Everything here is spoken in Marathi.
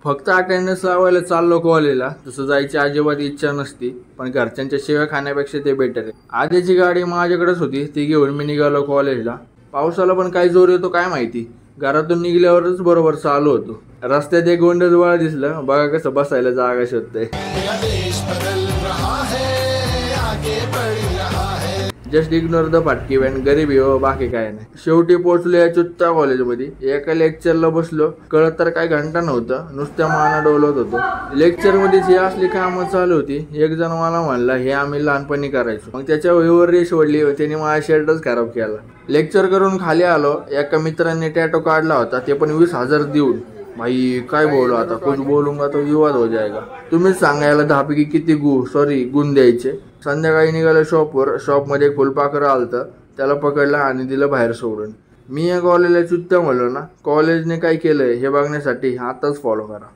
फक्त अटेंडन्स लावायला चाललो कॉलेजला, तसं जायची अजिबात इच्छा नसती, पण घरच्यांच्या शिव्या खाण्यापेक्षा ते बेटर आहे. आधीची गाडी माझ्याकडेच होती, ती घेऊन मी निघालो कॉलेजला. पावसाला पण काय जोर येतो काय माहिती. घरातून निघल्यावरच बरोबर चालू होतो. रस्त्यात एक गोंडजवाळ दिसलं, बघा कसं बसायला जागा शोधतंय. जस्ट इग्नोर द फाटकी व्हॅन, गरीबी हो, बाकी काय नाही. शेवटी पोहोचलो या चुत्ता कॉलेजमध्ये. एका लेक्चरला बसलो, कळत तर काय घंटा नव्हतं, नुसत्या माना डोलत होतो. लेक्चरमध्येच ही असली कामं चालू होती. एक जण मला म्हणला हे आम्ही लहानपणी करायचो. मग त्याच्या वहीवर रेष ओढली, त्याने माझा शर्टच खराब केला. लेक्चर करून खाली आलो, एका मित्राने टॅटो काढला होता, ते पण 20,000 देऊन. भाई काय बोलू आता, कुछ बोलूंगा तो विवाद हो जाएगा. तुम्हीच सांगायला 10 पैकी किती गुण द्यायचे. संध्याकाळी निघालं शॉपवर. शॉपमध्ये एक फुलपाखरं आलतं, त्याला पकडलं आणि दिलं बाहेर सोडून. मी या कॉलेजला चुत्ता म्हणलो ना. कॉलेजने काय केलंय हे बघण्यासाठी आताच फॉलो करा.